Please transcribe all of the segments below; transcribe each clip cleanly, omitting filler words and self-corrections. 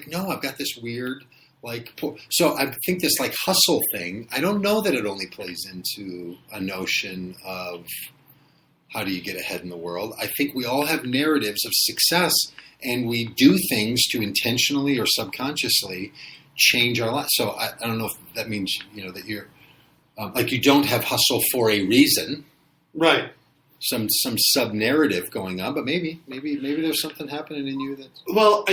like, no, I've got this weird, so I think this like hustle thing, I don't know that it only plays into a notion of how do you get ahead in the world. I think we all have narratives of success, and we do things to intentionally or subconsciously change our lives. So I don't know if that means, that you're like you don't have hustle for a reason. Right. Some sub-narrative going on, but maybe there's something happening in you that... Well,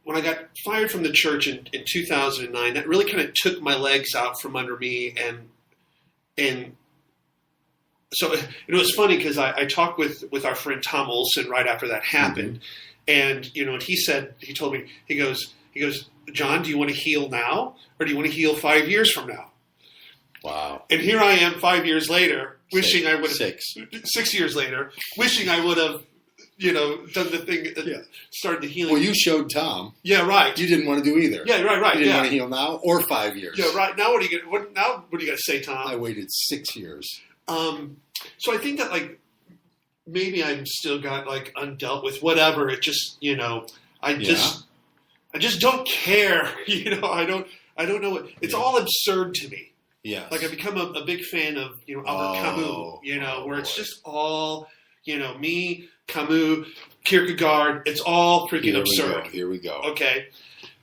when I got fired from the church in 2009, that really kind of took my legs out from under me, and so it was funny because I talked with our friend Tom Olson right after that happened, and and he told me, he goes, John, do you want to heal now, or do you want to heal 5 years from now? Wow. And here I am 5 years later, wishing I would have 6 years later, wishing I would have done the thing that started the healing. Well, you showed Tom. Yeah, right. You didn't want to do either. Yeah, right. You didn't want to heal now or 5 years. Yeah, right. Now what are you gonna say, Tom? I waited 6 years. So I think that maybe I'm still got undealt with whatever. It just I just don't care. I don't know what it's all absurd to me. Yeah. Like I become a big fan of Albert Camus. Where it's just all me, Camus, Kierkegaard. It's all freaking absurd. Here we go. Okay,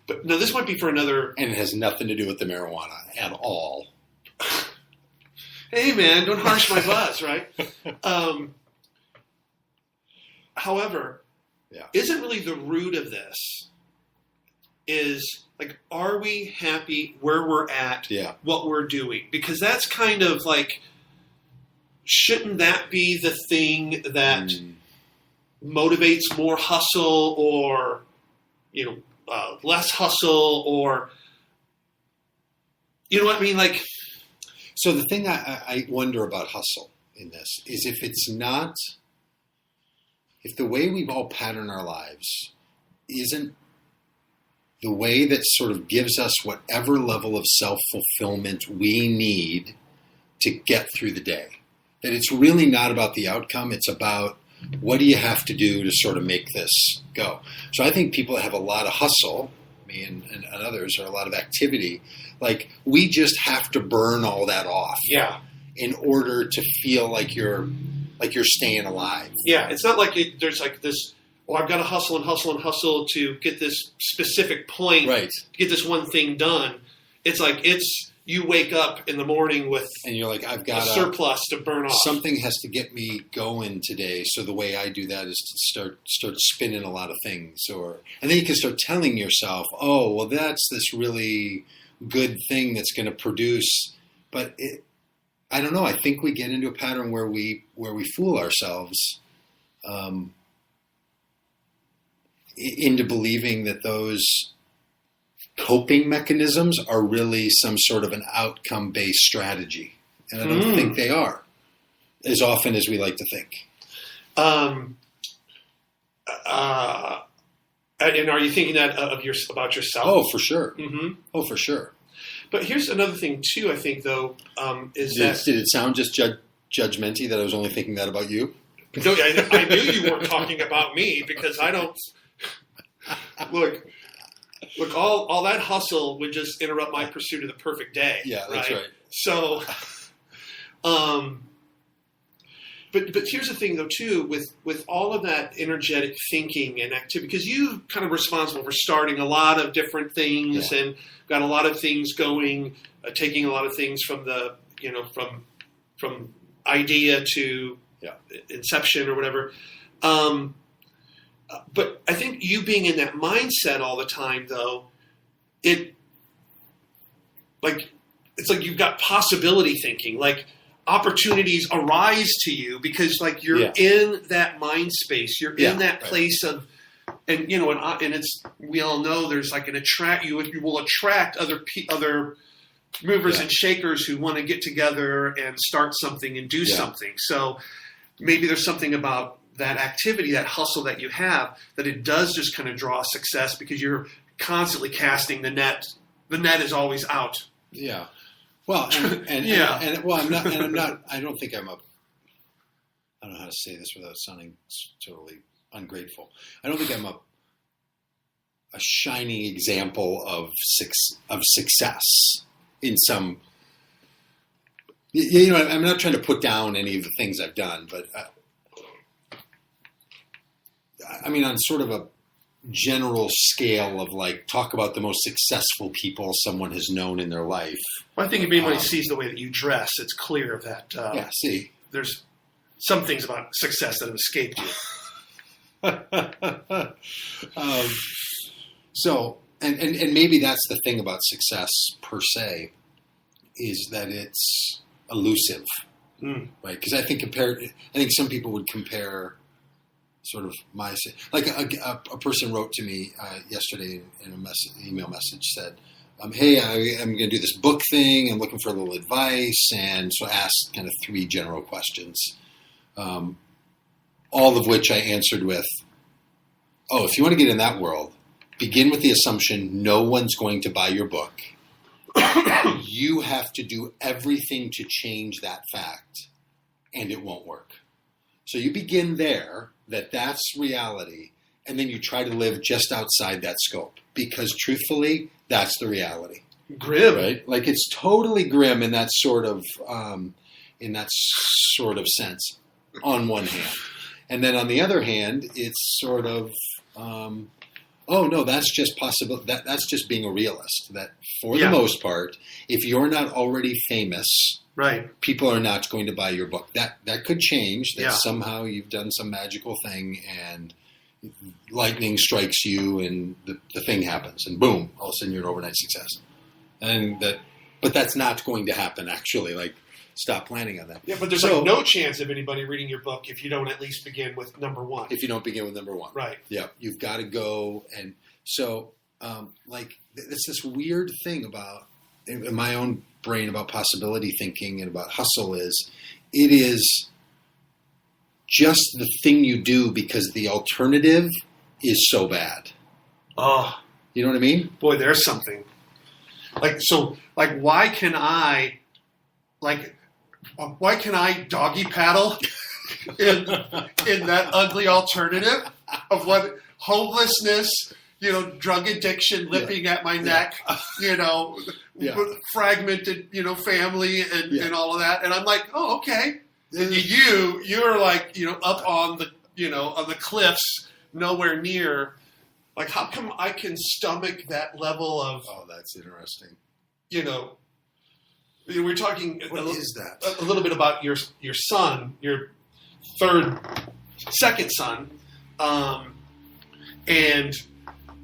but now this might be for another. And it has nothing to do with the marijuana at all. Hey man, don't harsh my buzz, right? However, isn't really the root of this is are we happy where we're at, what we're doing? Because that's kind of shouldn't that be the thing that motivates more hustle or, less hustle or, you know what I mean? So the thing I wonder about hustle in this is if the way we've all patterned our lives isn't the way that sort of gives us whatever level of self-fulfillment we need to get through the day. That it's really not about the outcome. It's about what do you have to do to sort of make this go. So I think people that have a lot of hustle, me and others, or a lot of activity, we just have to burn all that off. Yeah. In order to feel like you're staying alive. Yeah. It's not there's this, I've got to hustle and hustle and hustle to get this specific point, right, to get this one thing done. It's you wake up in the morning with and you're I've got a surplus to burn off. Something has to get me going today. So the way I do that is to start spinning a lot of things, and then you can start telling yourself, oh, well, that's this really good thing that's going to produce. But I don't know. I think we get into a pattern where we fool ourselves into believing that those coping mechanisms are really some sort of an outcome-based strategy. And I don't think they are, as often as we like to think. And are you thinking that about yourself? Oh, for sure. Mm-hmm. Oh, for sure. But here's another thing, too, I think, though, is Did it sound just judgmenty that I was only thinking that about you? No, I knew you weren't talking about me because I don't... Look, all that hustle would just interrupt my pursuit of the perfect day. Yeah, that's right. So, but here's the thing, though, too, with all of that energetic thinking and activity, because you're kind of responsible for starting a lot of different things and got a lot of things going, taking a lot of things from the, from idea to inception or whatever. But I think you being in that mindset all the time, though, it's you've got possibility thinking. Opportunities arise to you because you're in that mind space. You're in that place of, and it's, we all know there's you will attract other movers and shakers who want to get together and start something and do something. So maybe there's something about that activity, that hustle that you have, that it does just kind of draw success because you're constantly casting the net. The net is always out. Yeah. Well, I'm not. I don't think I don't know how to say this without sounding totally ungrateful. I don't think I'm shining example of success in some. You know, I'm not trying to put down any of the things I've done, but I mean, on sort of a general scale of like, talk about the most successful people someone has known in their life. Well, I think if anybody sees the way that you dress, it's clear that there's some things about success that have escaped you. So, and maybe that's the thing about success per se, is that it's elusive, right? Because I think some people would compare sort of like a person wrote to me yesterday in a email message, said, hey, I'm going to do this book thing. I'm looking for a little advice. And so I asked kind of 3 general questions, all of which I answered with, oh, if you want to get in that world, begin with the assumption no one's going to buy your book. You have to do everything to change that fact, and it won't work. So you begin there, that's reality, and then you try to live just outside that scope, because truthfully, that's the reality. Grim, right? Like, it's totally grim in that sort of sense, on one hand, and then on the other hand, it's sort of oh no, that's just possible. That's just being a realist. That for the most part, if you're not already famous, right, people are not going to buy your book. That could change. That somehow you've done some magical thing and lightning strikes you and the thing happens and boom, all of a sudden you're an overnight success. But that's not going to happen. Actually, like, stop planning on that. Yeah, but there's like no chance of anybody reading your book if you don't at least begin with number 1. If you don't begin with number 1. Right. Yeah, you've got to go. And so, it's this weird thing about, in my own brain, about possibility thinking and about hustle it is just the thing you do because the alternative is so bad. Oh. You know what I mean? Boy, there's something. Why can I doggy paddle in that ugly alternative of what homelessness, drug addiction lipping at my neck, fragmented, family and all of that. And I'm like, oh, okay. And you're like, up on the cliffs, nowhere near. Like, how come I can stomach that level of? Oh, that's interesting. We're talking a little bit about your son, your second son, and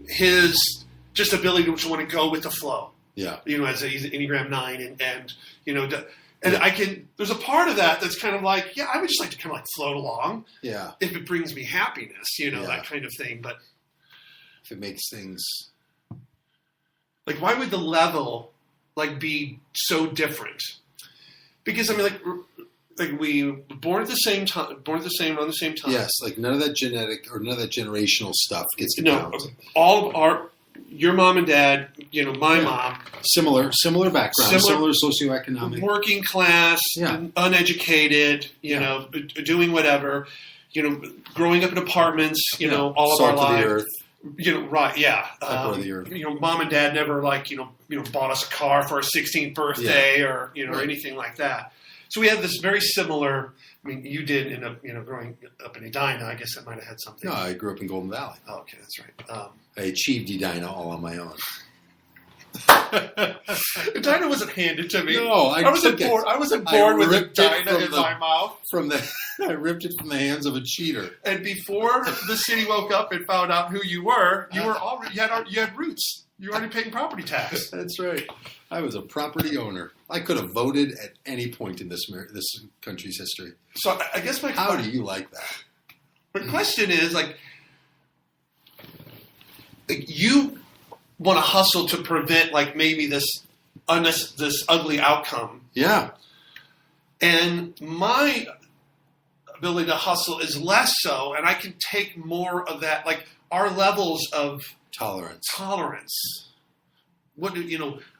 his just ability to want to go with the flow. Yeah. As he's an Enneagram 9 and I can. There's a part of that that's kind of like, I would just like to kind of like float along. Yeah. If it brings me happiness, that kind of thing. But if it makes things like, why would the level be so different? Because I mean, like we were born at the same time, around the same time. Yes, like none of that genetic or none of that generational stuff gets counted. All of your mom and dad, my mom, similar background, similar socioeconomic, working class, uneducated, doing whatever, growing up in apartments, all of Salt our lives. Of the earth. Right, yeah. Of the earth. Mom and dad never bought us a car for our 16th birthday or anything like that. So we have this very similar. I mean, you did end up growing up in Edina. I guess that might have had something. No, I grew up in Golden Valley. Oh, okay, that's right. I achieved Edina all on my own. Edina wasn't handed to me. No, I wasn't born with Edina in my mouth. I ripped it from the hands of a cheater. And before the city woke up and found out who you were, you had roots. You were already paying property tax. That's right. I was a property owner. I could have voted at any point in this country's history. So I guess how do you like that? My question is you want to hustle to prevent maybe this ugly outcome. Yeah. And my ability to hustle is less so, and I can take more of that. Our levels of tolerance. What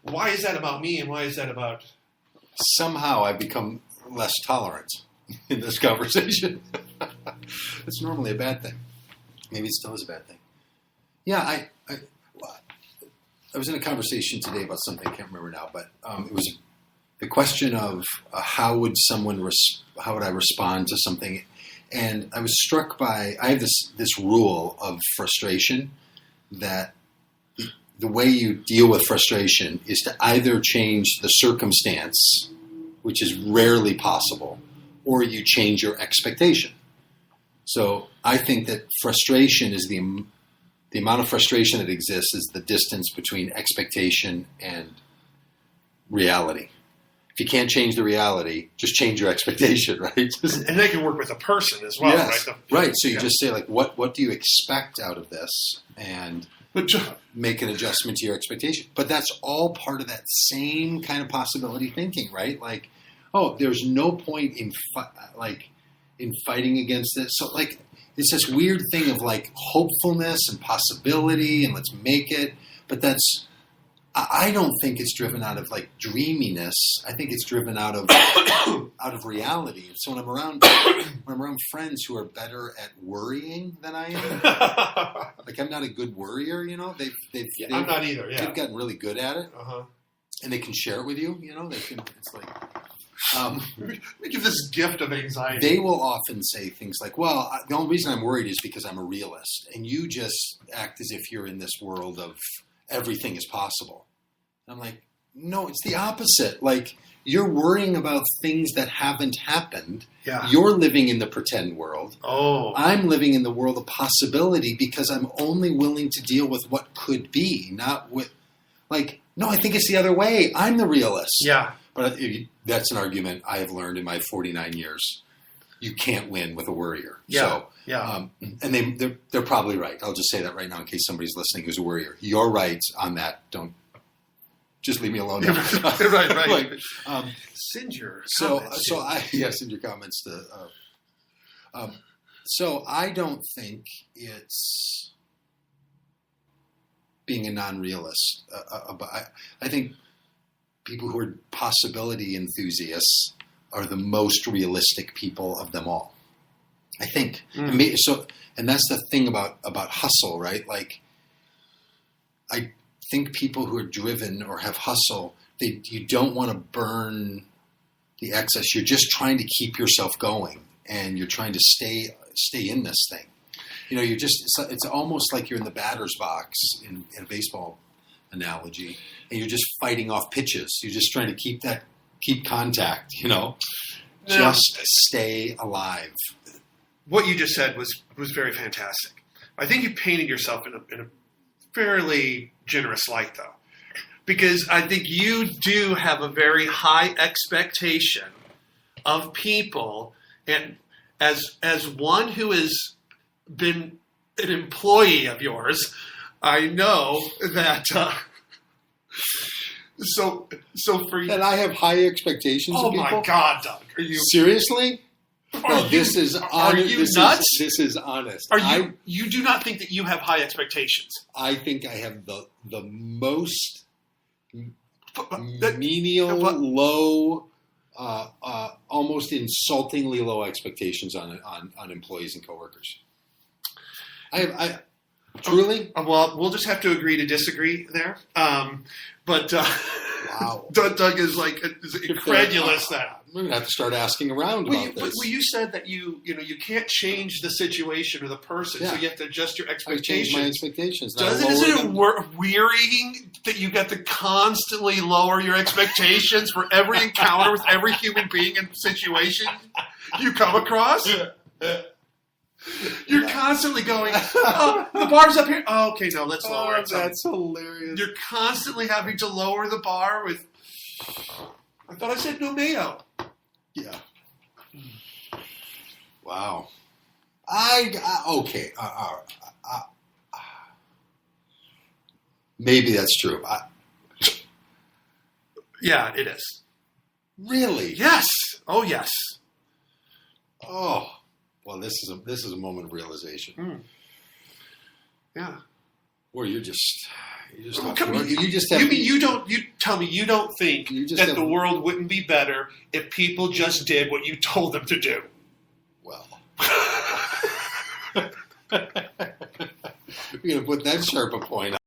why is that about me, and why is that about? Somehow I've become less tolerant in this conversation. It's normally a bad thing. Maybe it still is a bad thing. Yeah, was in a conversation today about something, I can't remember now, but it was the question of how would I respond to something? And I was struck by, I have this rule of frustration, that the way you deal with frustration is to either change the circumstance, which is rarely possible, or you change your expectation. So I think that frustration is the amount of frustration that exists is the distance between expectation and reality. If you can't change the reality, just change your expectation, right? And they can work with a person as well, yes, right? Right. So you just say, like, what do you expect out of this? And make an adjustment to your expectation. But that's all part of that same kind of possibility thinking, right? Like, oh, there's no point in fighting against this. So, like, it's this weird thing of, like, hopefulness and possibility and let's make it. But I don't think it's driven out of, like, dreaminess. I think it's driven out of out of reality. So when I'm around friends who are better at worrying than I am, like, I'm not a good worrier. You know, I'm not either. Yeah, they've gotten really good at it, and they can share it with you. You know, it's like. Let me give this gift of anxiety. They will often say things like, well, the only reason I'm worried is because I'm a realist. And you just act as if you're in this world of everything is possible. And I'm like, no, it's the opposite. Like, you're worrying about things that haven't happened. Yeah. You're living in the pretend world. Oh. I'm living in the world of possibility because I'm only willing to deal with what could be, not with, like, no, I think it's the other way. I'm the realist. Yeah. But that's an argument I have learned in my 49 years. You can't win with a worrier. Yeah. So, yeah. And they're probably right. I'll just say that right now in case somebody's listening who's a worrier. You're right on that. Don't just leave me alone. right. Like, send your comments. Send your comments to. So I don't think it's being a non-realist. I think people who are possibility enthusiasts are the most realistic people of them all. I think. And that's the thing about hustle, right? Like, I think people who are driven or have hustle, you don't want to burn the excess. You're just trying to keep yourself going, and you're trying to stay in this thing. You know, it's almost like you're in the batter's box in a baseball analogy, and you're just fighting off pitches. You're just trying to keep contact, you know, just stay alive. What you just said was very fantastic. I think you painted yourself in a fairly generous light, though, because I think you do have a very high expectation of people, and as one who has been an employee of yours, I know that. So for you, and I have high expectations of people. Oh my God, Doug! Are you seriously? This is nuts? This is honest. You do not think that you have high expectations? I think I have the most menial, low, almost insultingly low expectations on employees and coworkers. I truly. Well, we'll just have to agree to disagree there. But wow, Doug is incredulous that. We're gonna have to start asking around about this. Well, you said that you can't change the situation or the person, so you have to adjust your expectations. I change my expectations. Isn't it wearying that you got to constantly lower your expectations for every encounter with every human being and situation you come across? You're constantly going, oh, the bar's up here. Oh, okay, no, let's lower it. That's hilarious. You're constantly having to lower the bar with, I thought I said no mayo. Yeah. Wow. Okay. Maybe that's true. Yeah, it is. Really? Yes. Oh, yes. Oh. Well, this is a moment of realization. Mm. Yeah. Or you just you tell me you don't think that the world wouldn't be better if people just did what you told them to do. Well, we're gonna put that sharp a point on.